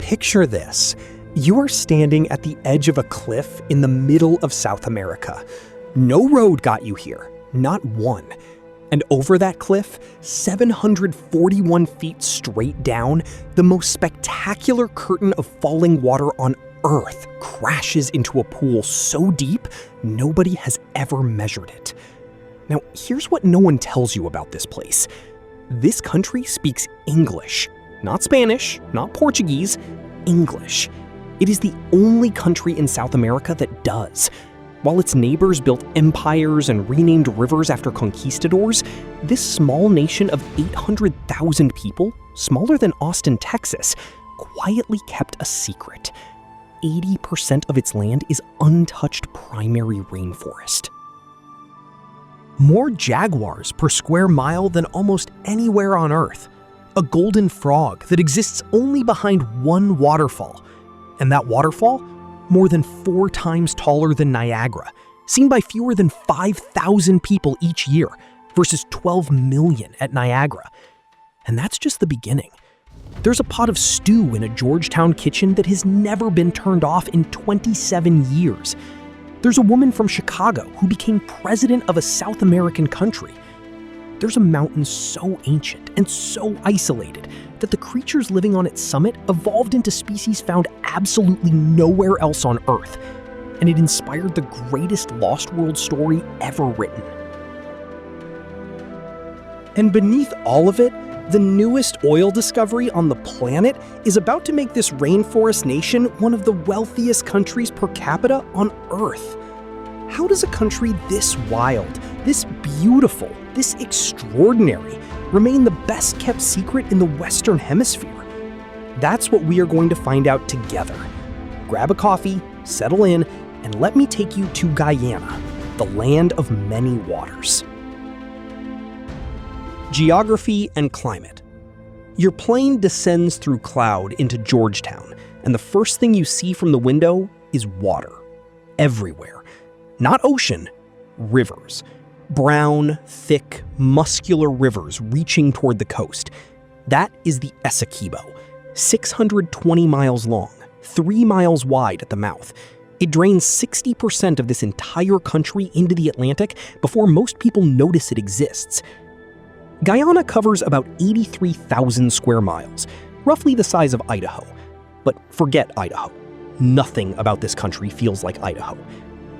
Picture this. You are standing at the edge of a cliff in the middle of South America. No road got you here, not one. And over that cliff, 741 feet straight down, the most spectacular curtain of falling water on Earth crashes into a pool so deep, nobody has ever measured it. Now, here's what no one tells you about this place. This country speaks English. Not Spanish, not Portuguese, English. It is the only country in South America that does. While its neighbors built empires and renamed rivers after conquistadors, this small nation of 800,000 people, smaller than Austin, Texas, quietly kept a secret. 80% of its land is untouched primary rainforest. More jaguars per square mile than almost anywhere on Earth. A golden frog that exists only behind one waterfall. And that waterfall, more than 4 times taller than Niagara, seen by fewer than 5,000 people each year, versus 12 million at Niagara. And that's just the beginning. There's a pot of stew in a Georgetown kitchen that has never been turned off in 27 years. There's a woman from Chicago who became president of a South American country. There's a mountain so ancient and so isolated that the creatures living on its summit evolved into species found absolutely nowhere else on Earth, and it inspired the greatest Lost World story ever written. And beneath all of it, the newest oil discovery on the planet is about to make this rainforest nation one of the wealthiest countries per capita on Earth. How does a country this wild, this beautiful, this extraordinary remain the best kept secret in the Western Hemisphere? That's what we are going to find out together. Grab a coffee, settle in, and let me take you to Guyana, the land of many waters. Geography and climate. Your plane descends through cloud into Georgetown, and the first thing you see from the window is water. Everywhere. Not ocean, rivers. Brown, thick, muscular rivers reaching toward the coast. That is the Essequibo, 620 miles long, 3 miles wide at the mouth. It drains 60% of this entire country into the Atlantic before most people notice it exists. Guyana covers about 83,000 square miles, roughly the size of Idaho. But forget Idaho. Nothing about this country feels like Idaho.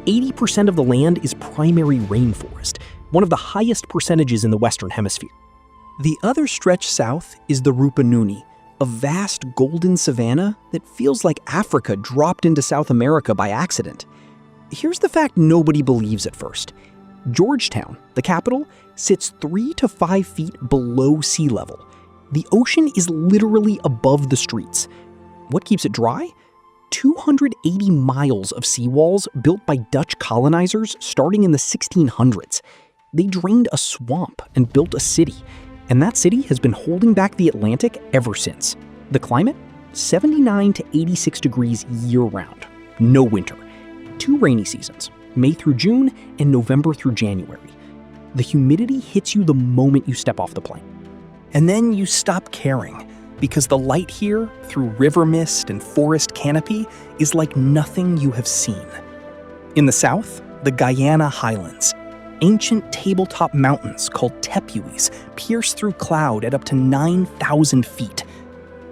80% of the land is primary rainforest, one of the highest percentages in the Western Hemisphere. The other stretch south is the Rupununi, a vast golden savanna that feels like Africa dropped into South America by accident. Here's the fact nobody believes at first. Georgetown, the capital, sits 3 to 5 feet below sea level. The ocean is literally above the streets. What keeps it dry? 280 miles of seawalls built by Dutch colonizers starting in the 1600s. They drained a swamp and built a city, and that city has been holding back the Atlantic ever since. The climate? 79 to 86 degrees year-round. No winter. 2 rainy seasons, May through June and November through January. The humidity hits you the moment you step off the plane. And then you stop caring, because the light here, through river mist and forest canopy, is like nothing you have seen. In the south, the Guyana Highlands. Ancient tabletop mountains called TEPUIS pierce through cloud at up to 9,000 feet.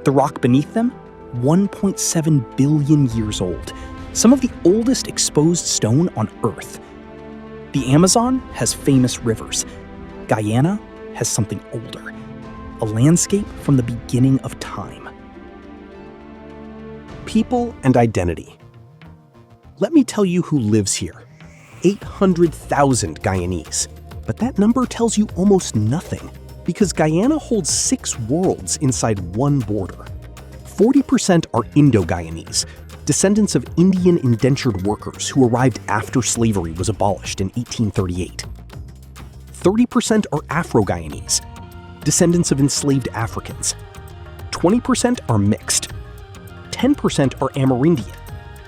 The rock beneath them, 1.7 billion years old. Some of the oldest exposed stone on Earth. The Amazon has famous rivers. Guyana has something older. A landscape from the beginning of time. People and identity. Let me tell you who lives here. 800,000 Guyanese. But that number tells you almost nothing, because Guyana holds 6 worlds inside one border. 40% are Indo-Guyanese, descendants of Indian indentured workers who arrived after slavery was abolished in 1838. 30% are Afro-Guyanese, descendants of enslaved Africans. 20% are mixed. 10% are Amerindian,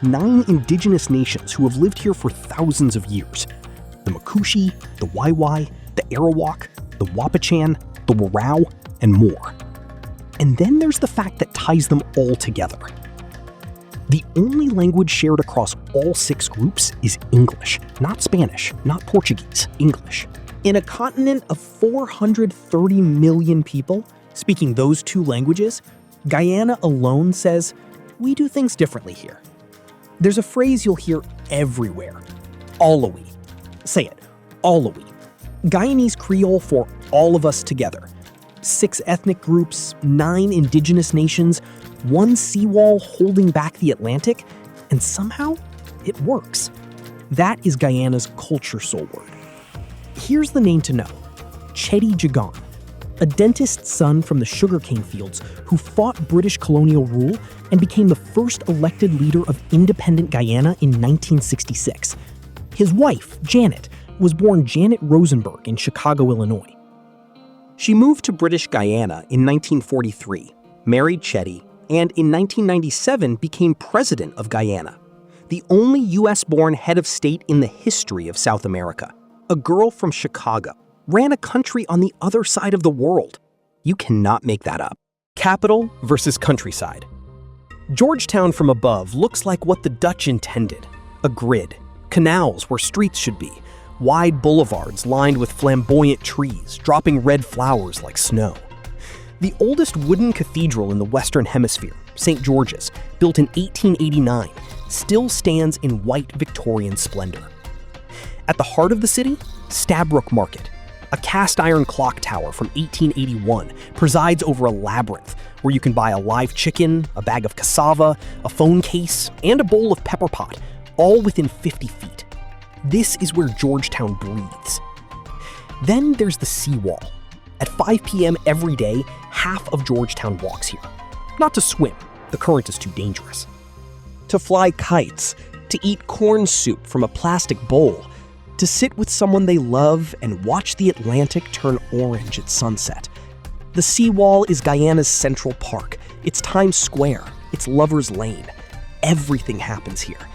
9 indigenous nations who have lived here for thousands of years. The Makushi, the Waiwai, the Arawak, the Wapichan, the Warao, and more. And then there's the fact that ties them all together. The only language shared across all 6 groups is English, not Spanish, not Portuguese, English. In a continent of 430 million people speaking those 2 languages, Guyana alone says, "We do things differently here." There's a phrase you'll hear everywhere, "All-a-we." Say it, "All-a-we." Guyanese Creole for all of us together. 6 ethnic groups, 9 indigenous nations, 1 seawall holding back the Atlantic, and somehow it works. That is Guyana's culture soul word. Here's the name to know: Cheddi Jagan, a dentist's son from the sugarcane fields who fought British colonial rule and became the first elected leader of independent Guyana in 1966. His wife, Janet, was born Janet Rosenberg in Chicago, Illinois. She moved to British Guyana in 1943, married Cheddi, and in 1997 became president of Guyana, the only US-born head of state in the history of South America. A girl from Chicago ran a country on the other side of the world. You cannot make that up. Capital versus countryside. Georgetown from above looks like what the Dutch intended: a grid, canals where streets should be, wide boulevards lined with flamboyant trees, dropping red flowers like snow. The oldest wooden cathedral in the Western Hemisphere, St. George's, built in 1889, still stands in white Victorian splendor. At the heart of the city, Stabroek Market, a cast-iron clock tower from 1881, presides over a labyrinth where you can buy a live chicken, a bag of cassava, a phone case, and a bowl of PEPPERPOT, all within 50 feet. This is where Georgetown breathes. Then there's the seawall. At 5 p.m. every day, half of Georgetown walks here. Not to swim, the current is too dangerous. To fly kites, to eat corn soup from a plastic bowl, to sit with someone they love and watch the Atlantic turn orange at sunset. The seawall is Guyana's Central Park, its Times Square, its Lover's Lane. Everything happens here.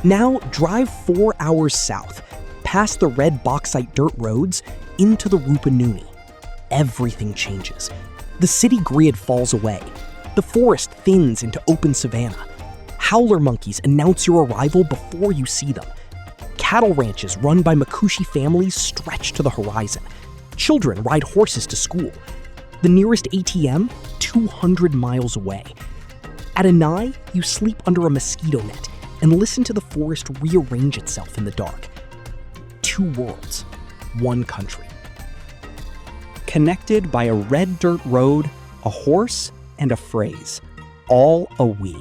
Now drive 4 hours south, past the red bauxite dirt roads, into the Rupununi. Everything changes. The city grid falls away. The forest thins into open savanna. Howler monkeys announce your arrival before you see them. Cattle ranches run by Makushi families stretch to the horizon. Children ride horses to school. The nearest ATM, 200 miles away. At Anai, you sleep under a mosquito net and listen to the forest rearrange itself in the dark. 2 worlds, 1 country. Connected by a red dirt road, a horse, and a phrase, all a we.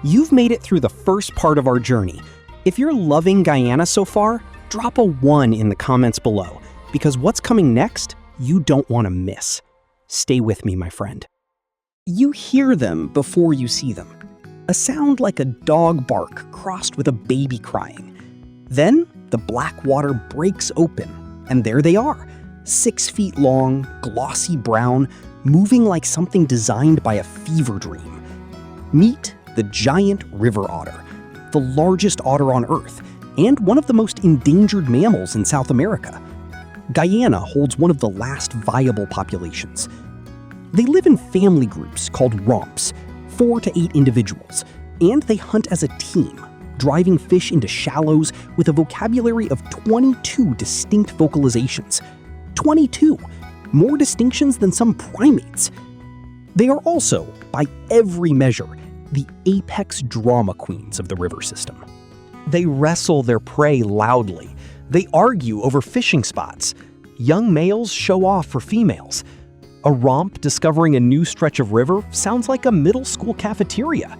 You've made it through the first part of our journey. If you're loving Guyana so far, drop a 1 in the comments below, because what's coming next, you don't want to miss. Stay with me, my friend. You hear them before you see them. A sound like a dog bark crossed with a baby crying. Then the black water breaks open, and there they are, 6 feet long, glossy brown, moving like something designed by a fever dream. Meet the giant river otter, the largest otter on Earth, and one of the most endangered mammals in South America. Guyana holds one of the last viable populations. They live in family groups called romps, 4 to 8 individuals, and they hunt as a team, driving fish into shallows with a vocabulary of 22 distinct vocalizations. 22! More distinctions than some primates. They are also, by every measure, the apex drama queens of the river system. They wrestle their prey loudly. They argue over fishing spots. Young males show off for females. A romp discovering a new stretch of river sounds like a middle school cafeteria.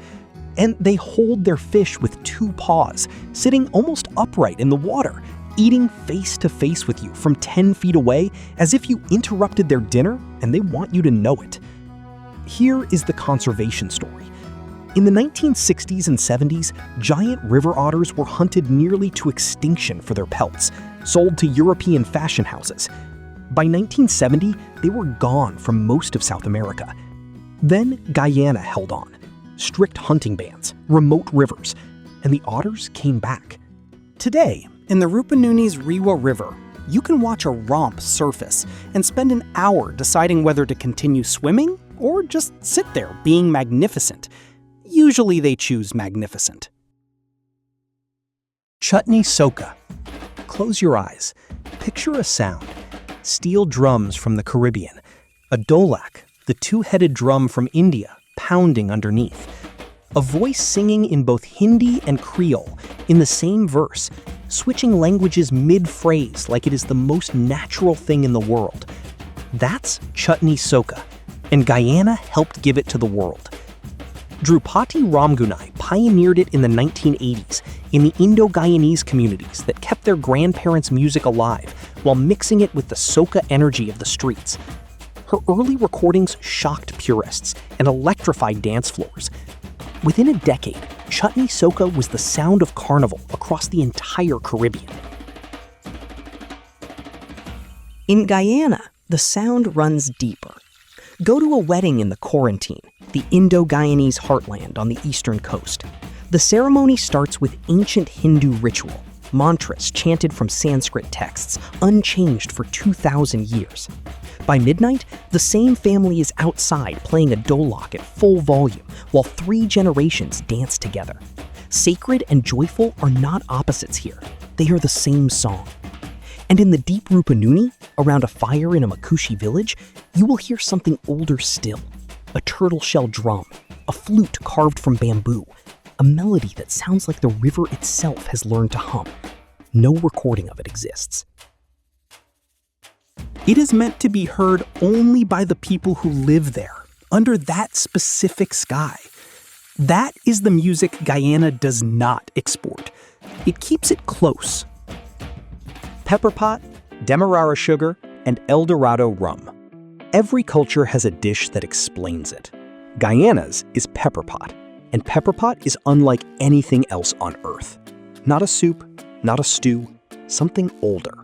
And they hold their fish with 2 paws, sitting almost upright in the water, eating face to face with you from 10 feet away as if you interrupted their dinner and they want you to know it. Here is the conservation story. In the 1960s and 70s, giant river otters were hunted nearly to extinction for their pelts, sold to European fashion houses. By 1970, they were gone from most of South America. Then Guyana held on. Strict hunting bans, remote rivers, and the otters came back. Today, in the Rupununi's Rewa River, you can watch a romp surface and spend an hour deciding whether to continue swimming or just sit there being magnificent. Usually they choose magnificent. CHUTNEY-SOCA. Close your eyes. Picture a sound. Steel drums from the Caribbean. A dholak, the two-headed drum from India, pounding underneath. A voice singing in both Hindi and Creole in the same verse, switching languages mid-phrase like it is the most natural thing in the world. That's CHUTNEY-SOCA, and Guyana helped give it to the world. Drupati Ramgunai pioneered it in the 1980s in the Indo-Guyanese communities that kept their grandparents' music alive while mixing it with the soca energy of the streets. Her early recordings shocked purists and electrified dance floors. Within a decade, CHUTNEY-SOCA was the sound of carnival across the entire Caribbean. In Guyana, the sound runs deeper. Go to a wedding in the Quarantine, the Indo-Guyanese heartland on the eastern coast. The ceremony starts with ancient Hindu ritual, mantras chanted from Sanskrit texts, unchanged for 2,000 years. By midnight, the same family is outside playing a dholak at full volume while 3 generations dance together. Sacred and joyful are not opposites here. They are the same song. And in the deep Rupununi, around a fire in a Makushi village, you will hear something older still. A turtle shell drum, a flute carved from bamboo, a melody that sounds like the river itself has learned to hum. No recording of it exists. It is meant to be heard only by the people who live there, under that specific sky. That is the music Guyana does not export. It keeps it close. PEPPERPOT, DEMERARA sugar, and Eldorado rum. Every culture has a dish that explains it. Guyana's is PEPPERPOT, and PEPPERPOT is unlike anything else on Earth. Not a soup, not a stew, something older.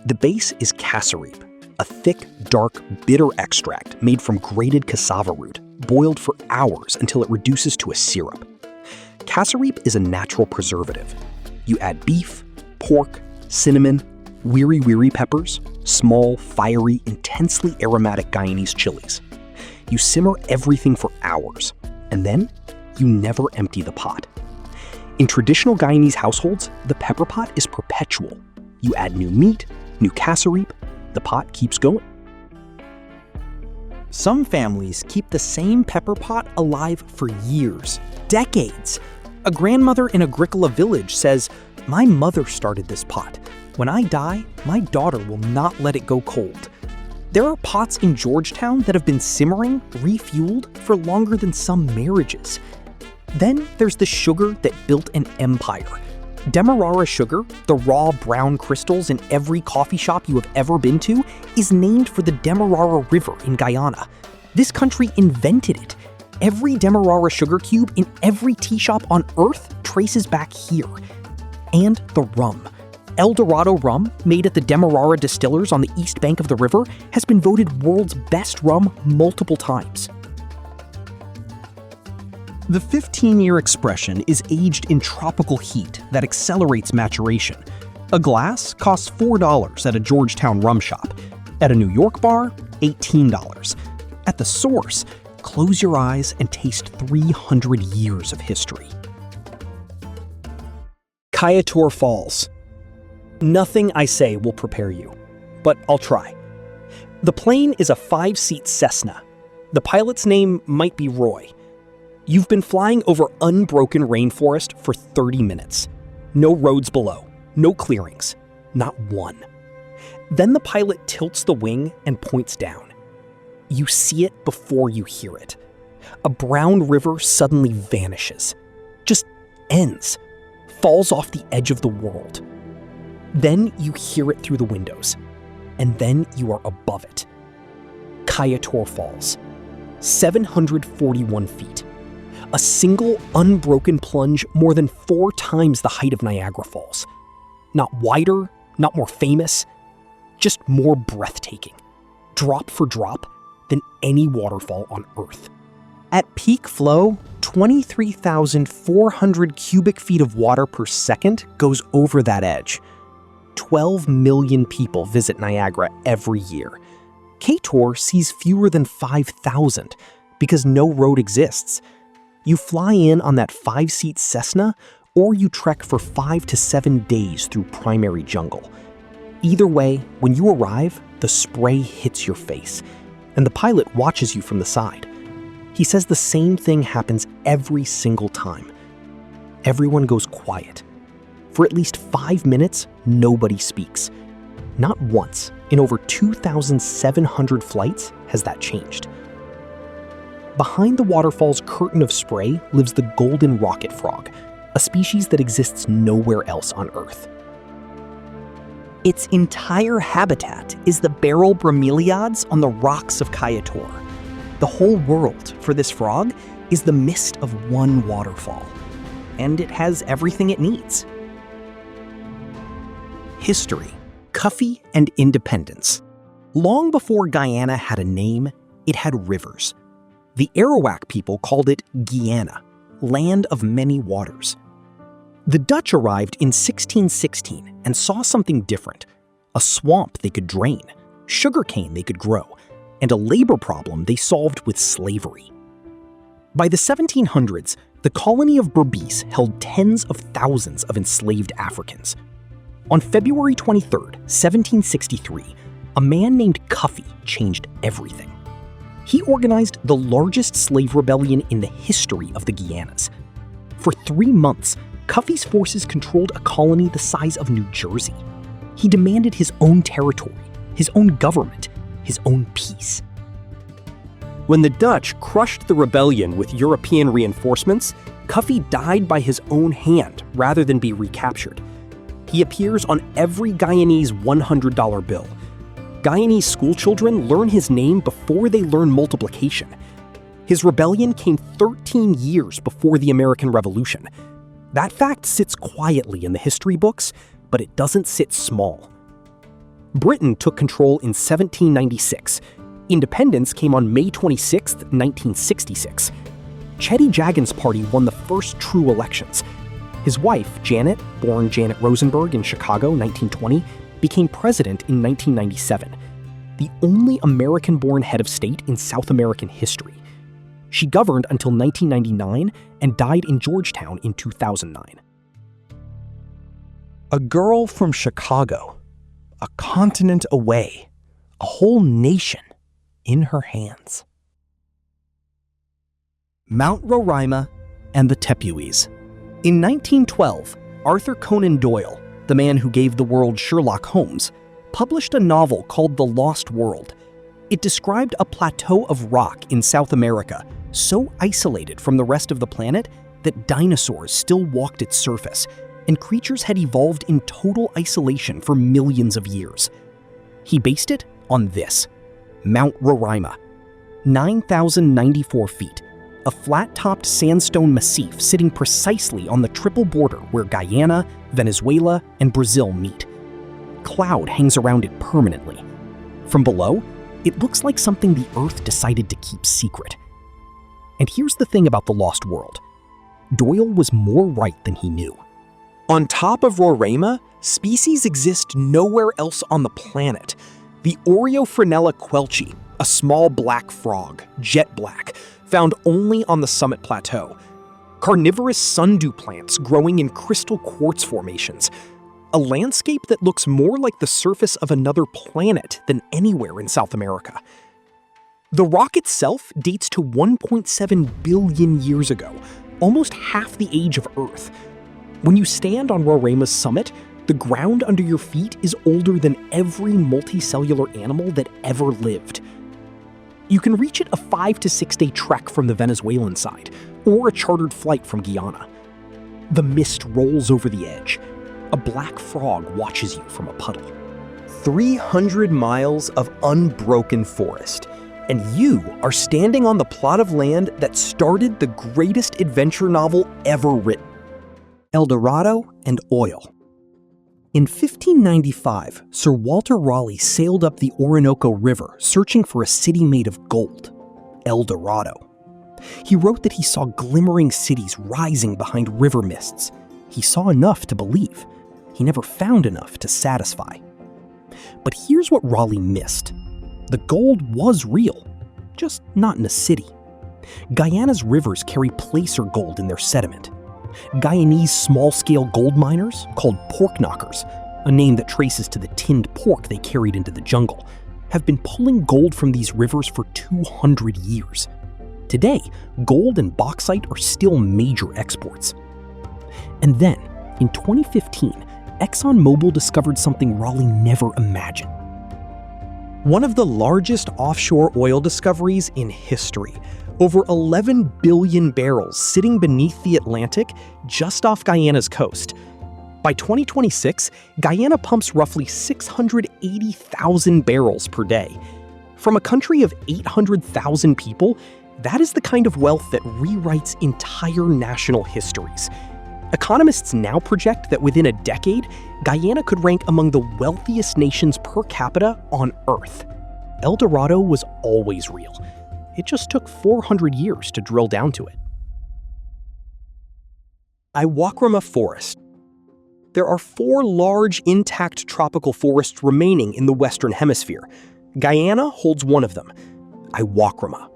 The base is cassaripe, a thick, dark, bitter extract made from grated cassava root, boiled for hours until it reduces to a syrup. Cassaripe is a natural preservative. You add beef, pork, cinnamon, wiri peppers, small, fiery, intensely aromatic Guyanese chilies. You simmer everything for hours, and then you never empty the pot. In traditional Guyanese households, the pepper pot is perpetual. You add new meat, new cassaripe, the pot keeps going. Some families keep the same pepper pot alive for years, decades. A grandmother in Iwokrama village says, "My mother started this pot. When I die, my daughter will not let it go cold." There are pots in Georgetown that have been simmering, refueled, for longer than some marriages. Then there's the sugar that built an empire. Demerara sugar, the raw brown crystals in every coffee shop you have ever been to, is named for the Demerara River in Guyana. This country invented it. Every Demerara sugar cube in every tea shop on Earth traces back here. And the rum. Eldorado rum, made at the Demerara distillers on the east bank of the river, has been voted world's best rum multiple times. The 15-year expression is aged in tropical heat that accelerates maturation. A glass costs $4 at a Georgetown rum shop. At a New York bar, $18. At the source, close your eyes and taste 300 years of history. Kaieteur Falls. Nothing I say will prepare you, but I'll try. The plane is a 5-seat Cessna. The pilot's name might be Roy. You've been flying over unbroken rainforest for 30 minutes. No roads below, no clearings, not one. Then the pilot tilts the wing and points down. You see it before you hear it. A brown river suddenly vanishes, just ends, falls off the edge of the world. Then you hear it through the windows, and then you are above it. Kaieteur Falls, 741 feet. A single unbroken plunge more than 4 times the height of Niagara Falls. Not wider, not more famous, just more breathtaking, drop for drop, than any waterfall on Earth. At peak flow, 23,400 cubic feet of water per second goes over that edge. 12 million people visit Niagara every year. Kaieteur sees fewer than 5,000 because no road exists. You fly in on that 5-seat Cessna, or you trek for 5 to 7 days through primary jungle. Either way, when you arrive, the spray hits your face, and the pilot watches you from the side. He says the same thing happens every single time. Everyone goes quiet. For at least 5 minutes, nobody speaks. Not once in over 2,700 flights has that changed. Behind the waterfall's curtain of spray lives the golden rocket frog, a species that exists nowhere else on Earth. Its entire habitat is the barrel bromeliads on the rocks of Kaieteur. The whole world for this frog is the mist of one waterfall, and it has everything it needs. History, CUFFY, and independence. Long before Guyana had a name, it had rivers. The Arawak people called it Guyana, land of many waters. The Dutch arrived in 1616 and saw something different: a swamp they could drain, sugarcane they could grow, and a labor problem they solved with slavery. By the 1700s, the colony of Berbice held tens of thousands of enslaved Africans. On February 23, 1763, a man named CUFFY changed everything. He organized the largest slave rebellion in the history of the Guianas. For 3 months, CUFFY's forces controlled a colony the size of New Jersey. He demanded his own territory, his own government, his own peace. When the Dutch crushed the rebellion with European reinforcements, CUFFY died by his own hand rather than be recaptured. He appears on every Guyanese $100 bill. Guyanese schoolchildren learn his name before they learn multiplication. His rebellion came 13 years before the American Revolution. That fact sits quietly in the history books, but it doesn't sit small. Britain took control in 1796. Independence came on May 26, 1966. Chetty Jagan's party won the first true elections. His wife, Janet, born Janet Rosenberg in Chicago, 1920, became president in 1997, the only American-born head of state in South American history. She governed until 1999 and died in Georgetown in 2009. A girl from Chicago, a continent away, a whole nation in her hands. Mount RORAIMA and the TEPUIS. In 1912, Arthur Conan Doyle, the man who gave the world Sherlock Holmes, published a novel called The Lost World. It described a plateau of rock in South America, so isolated from the rest of the planet that dinosaurs still walked its surface, and creatures had evolved in total isolation for millions of years. He based it on this: Mount RORAIMA, 9,094 feet, a flat-topped sandstone massif sitting precisely on the triple border where Guyana, Venezuela, and Brazil meet. Cloud hangs around it permanently. From below, it looks like something the Earth decided to keep secret. And here's the thing about the Lost World. Doyle was more right than he knew. On top of RORAIMA, species exist nowhere else on the planet. The Oreophrynella quelchi, a small black frog, jet black, found only on the summit plateau. Carnivorous sundew plants growing in crystal quartz formations. A landscape that looks more like the surface of another planet than anywhere in South America. The rock itself dates to 1.7 billion years ago, almost half the age of Earth. When you stand on RORAIMA's summit, the ground under your feet is older than every multicellular animal that ever lived. You can reach it a 5 to 6 day trek from the Venezuelan side, or a chartered flight from Guyana. The mist rolls over the edge. A black frog watches you from a puddle. 300 miles of unbroken forest, and you are standing on the plot of land that started the greatest adventure novel ever written. El Dorado and Oil. In 1595, Sir Walter Raleigh sailed up the Orinoco River searching for a city made of gold, El Dorado. He wrote that he saw glimmering cities rising behind river mists. He saw enough to believe. he never found enough to satisfy. But here's what Raleigh missed. The gold was real, just not in a city. Guyana's rivers carry placer gold in their sediment. Guyanese small-scale gold miners, called pork knockers, a name that traces to the tinned pork they carried into the jungle, have been pulling gold from these rivers for 200 years. Today, gold and bauxite are still major exports. And then, in 2015, ExxonMobil discovered something Raleigh never imagined. One of the largest offshore oil discoveries in history. Over 11 billion barrels sitting beneath the Atlantic just off Guyana's coast. By 2026, Guyana pumps roughly 680,000 barrels per day. From a country of 800,000 people, that is the kind of wealth that rewrites entire national histories. Economists now project that within a decade, Guyana could rank among the wealthiest nations per capita on Earth. El Dorado was always real. It just took 400 years to drill down to it. Iwokrama Forest. There are 4 large, intact tropical forests remaining in the Western Hemisphere. Guyana holds one of them, Iwokrama.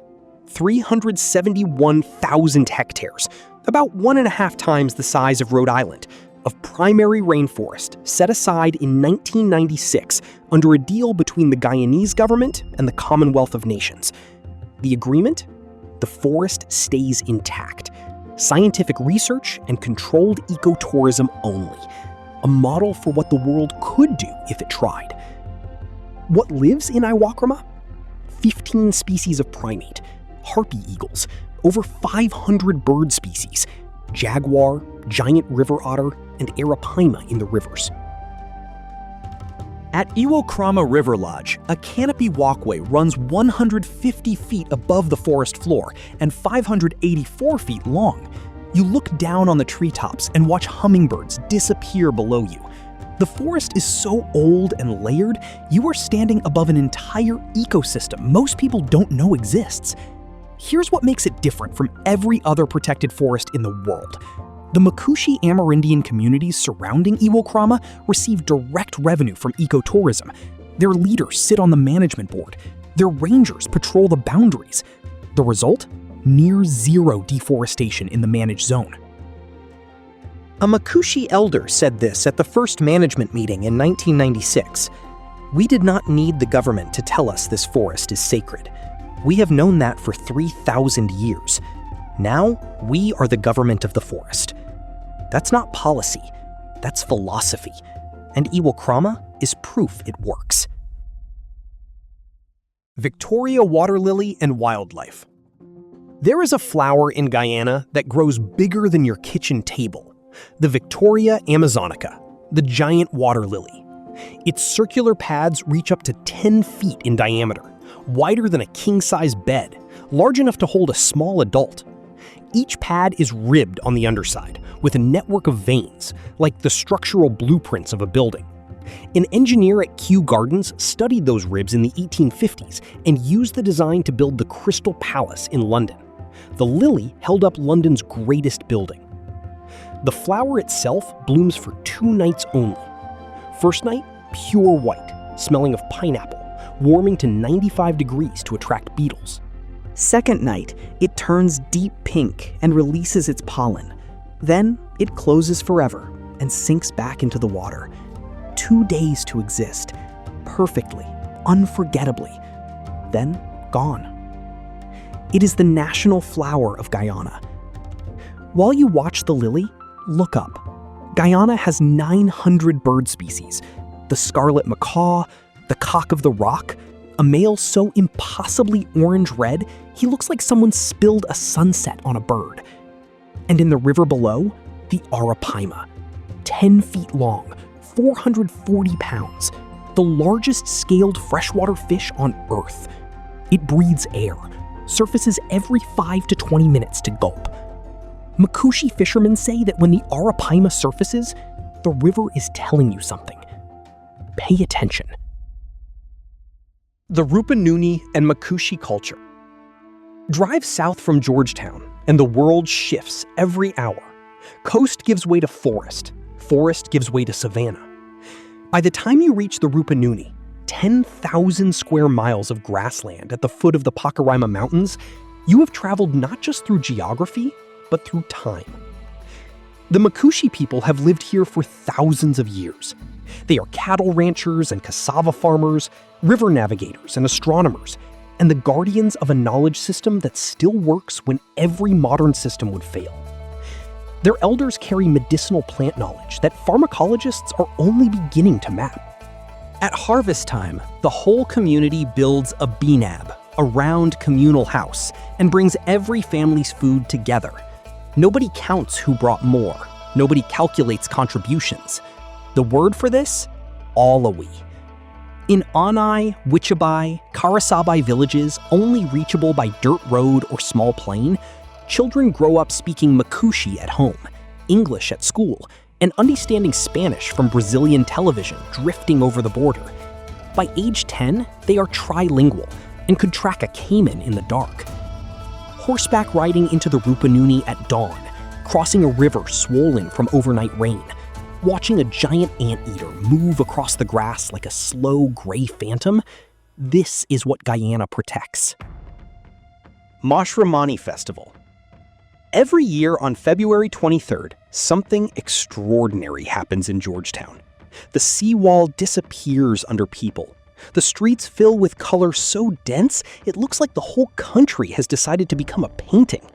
371,000 hectares, about 1.5 times the size of Rhode Island, of primary rainforest set aside in 1996 under a deal between the Guyanese government and the Commonwealth of Nations. The agreement? The forest stays intact. Scientific research and controlled ecotourism only. A model for what the world could do if it tried. What lives in Iwokrama? 15 species of primate, harpy eagles, over 500 bird species, jaguar, giant river otter, and arapaima in the rivers. At Iwokrama River Lodge, a canopy walkway runs 150 feet above the forest floor and 584 feet long. You look down on the treetops and watch hummingbirds disappear below you. The forest is so old and layered, you are standing above an entire ecosystem most people don't know exists. Here's what makes it different from every other protected forest in the world. The Makushi Amerindian communities surrounding Iwokrama receive direct revenue from ecotourism. Their leaders sit on the management board. Their rangers patrol the boundaries. The result? Near zero deforestation in the managed zone. A Makushi elder said this at the first management meeting in 1996. "We did not need the government to tell us this forest is sacred. We have known that for 3,000 years. Now, we are the government of the forest." That's not policy, that's philosophy. And Iwokrama is proof it works. Victoria water lily and wildlife. There is a flower in Guyana that grows bigger than your kitchen table. The Victoria amazonica, the giant water lily. Its circular pads reach up to 10 feet in diameter, wider than a king-size bed, large enough to hold a small adult. Each pad is ribbed on the underside, with a network of veins, like the structural blueprints of a building. An engineer at Kew Gardens studied those ribs in the 1850s and used the design to build the Crystal Palace in London. The lily held up London's greatest building. The flower itself blooms for 2 nights only. First night, pure white, smelling of pineapple, warming to 95 degrees to attract beetles. Second night, it turns deep pink and releases its pollen. Then, it closes forever and sinks back into the water. 2 days to exist, perfectly, unforgettably, then gone. It is the national flower of Guyana. While you watch the lily, look up. Guyana has 900 bird species. The scarlet macaw, the cock of the rock, a male so impossibly orange-red, he looks like someone spilled a sunset on a bird. And in the river below, the arapaima, 10 feet long, 440 pounds, the largest scaled freshwater fish on Earth. It breathes air, surfaces every 5 to 20 minutes to gulp. Makushi fishermen say that when the arapaima surfaces, the river is telling you something. Pay attention. The Rupununi and Makushi culture. Drive south from Georgetown, and the world shifts every hour. Coast gives way to forest. Forest gives way to savanna. By the time you reach the Rupununi, 10,000 square miles of grassland at the foot of the RORAIMA Mountains, you have traveled not just through geography, but through time. The Makushi people have lived here for thousands of years. They are cattle ranchers and cassava farmers, river navigators and astronomers, and the guardians of a knowledge system that still works when every modern system would fail. Their elders carry medicinal plant knowledge that pharmacologists are only beginning to map. At harvest time, the whole community builds a binab, a round communal house, and brings every family's food together. Nobody counts who brought more. Nobody calculates contributions. The word for this? Alawi. In Anai, Wichabai, Karasabai villages, only reachable by dirt road or small plain, children grow up speaking Makushi at home, English at school, and understanding Spanish from Brazilian television drifting over the border. By age 10, they are trilingual and could track a caiman in the dark. Horseback riding into the Rupununi at dawn, crossing a river swollen from overnight rain, watching a giant anteater move across the grass like a slow gray phantom, this is what Guyana protects. MASHRAMANI Festival. Every year on February 23rd, something extraordinary happens in Georgetown. The seawall disappears under people. The streets fill with color so dense, it looks like the whole country has decided to become a painting.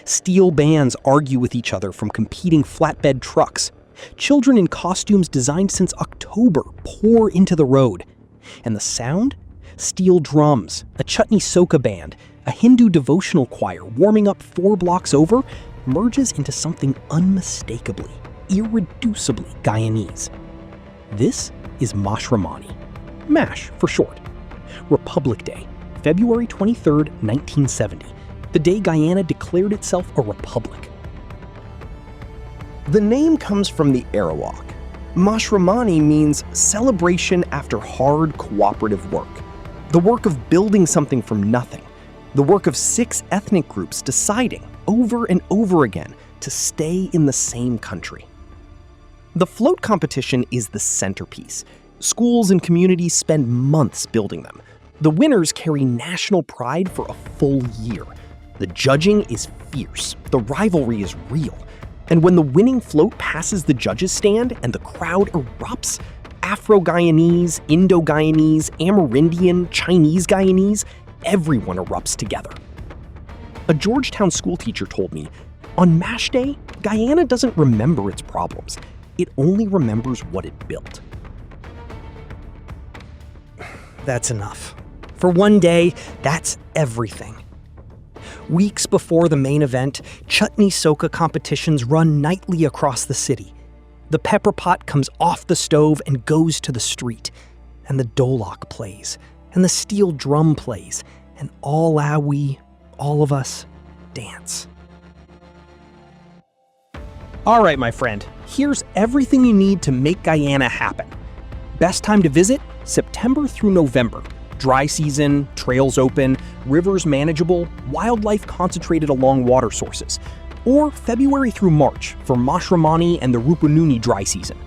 Steel bands argue with each other from competing flatbed trucks. Children in costumes designed since October pour into the road. And the sound? Steel drums, a CHUTNEY-SOCA band, a Hindu devotional choir warming up 4 blocks over, merges into something unmistakably, irreducibly Guyanese. This is MASHRAMANI. MASH for short. Republic Day, February 23rd, 1970, the day Guyana declared itself a republic. The name comes from the Arawak. MASHRAMANI means celebration after hard cooperative work. The work of building something from nothing. The work of 6 ethnic groups deciding, over and over again, to stay in the same country. The float competition is the centerpiece. Schools and communities spend months building them. The winners carry national pride for a full year. The judging is fierce. The rivalry is real. And when the winning float passes the judges' stand and the crowd erupts, Afro-Guyanese, Indo-Guyanese, Amerindian, Chinese Guyanese, everyone erupts together. A Georgetown schoolteacher told me, on MASH Day, Guyana doesn't remember its problems. It only remembers what it built. That's enough. For one day, that's everything. Weeks before the main event, CHUTNEY-SOCA competitions run nightly across the city. The pepper pot comes off the stove and goes to the street, and the dolak plays, and the steel drum plays, and all of us, dance. All right, my friend, here's everything you need to make Guyana happen. Best time to visit? September through November. Dry season, trails open, rivers manageable, wildlife concentrated along water sources. Or February through March for MASHRAMANI and the Rupununi dry season.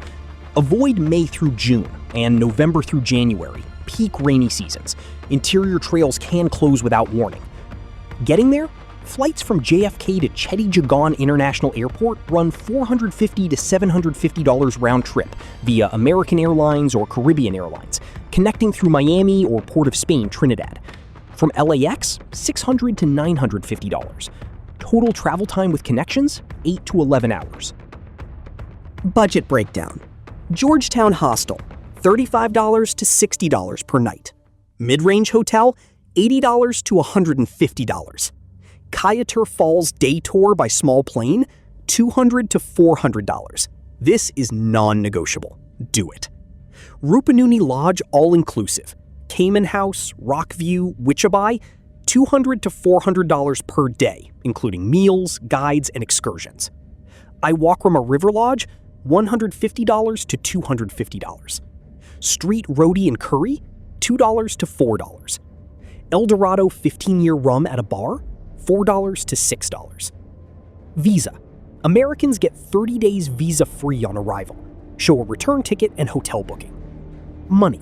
Avoid May through June and November through January, peak rainy seasons. Interior trails can close without warning. Getting there? Flights from JFK to Chetty Jagan International Airport run $450 to $750 round trip via American Airlines or Caribbean Airlines, connecting through Miami or Port of Spain, Trinidad. From LAX, $600 to $950. Total travel time with connections, 8 to 11 hours. Budget breakdown. Georgetown Hostel, $35 to $60 per night. Mid-range hotel, $80 to $150. Kaieteur Falls day tour by small plane, $200 to $400. This is non-negotiable. Do it. Rupununi Lodge all-inclusive. Cayman House, Rockview, Wichabai, $200 to $400 per day, including meals, guides, and excursions. Iwokrama River Lodge, $150 to $250. Street Roadie and Curry, $2 to $4. El Dorado 15-year rum at a bar, $4 to $6. Visa, Americans get 30 days visa-free on arrival. Show a return ticket and hotel booking. Money.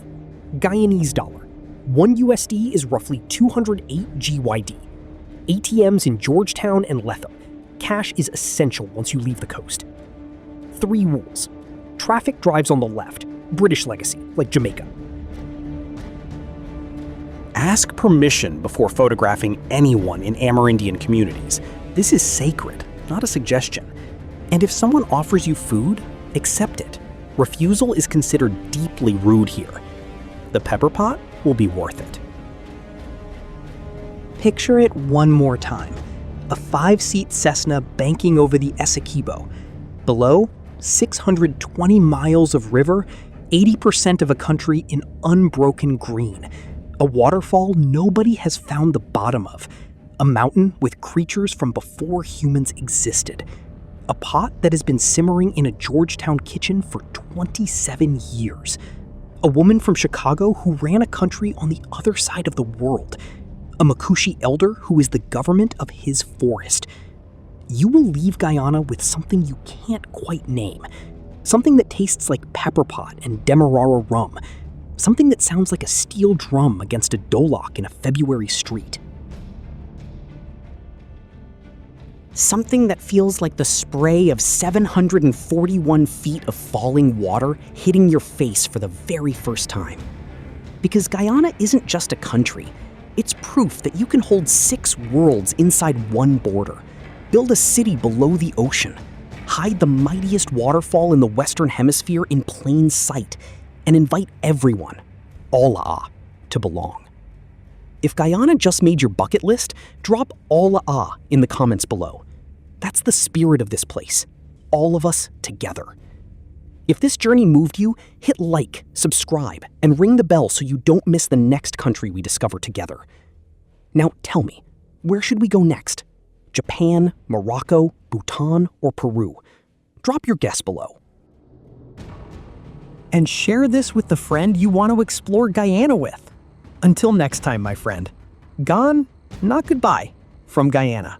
Guyanese dollar. 1 USD is roughly 208 GYD. ATMs in Georgetown and Lethem. Cash is essential once you leave the coast. 3 rules. Traffic drives on the left. British legacy, like Jamaica. Ask permission before photographing anyone in Amerindian communities. This is sacred, not a suggestion. And if someone offers you food, accept it. Refusal is considered deeply rude here. The pepper pot will be worth it. Picture it one more time. A 5-seat Cessna banking over the Essequibo. Below, 620 miles of river, 80% of a country in unbroken green. A waterfall nobody has found the bottom of. A mountain with creatures from before humans existed. A pot that has been simmering in a Georgetown kitchen for 27 years. A woman from Chicago who ran a country on the other side of the world. A Makushi elder who is the government of his forest. You will leave Guyana with something you can't quite name. Something that tastes like PEPPERPOT and DEMERARA rum. Something that sounds like a steel drum against a dolok in a February street. Something that feels like the spray of 741 feet of falling water hitting your face for the very first time. Because Guyana isn't just a country. It's proof that you can hold 6 worlds inside one border, build a city below the ocean, hide the mightiest waterfall in the Western Hemisphere in plain sight, and invite everyone, all to belong. If Guyana just made your bucket list, drop all in the comments below. That's the spirit of this place, all of us together. If this journey moved you, hit like, subscribe, and ring the bell so you don't miss the next country we discover together. Now tell me, where should we go next? Japan, Morocco, Bhutan, or Peru? Drop your guess below. And share this with the friend you want to explore Guyana with. Until next time, my friend. Gone, not goodbye, from Guyana.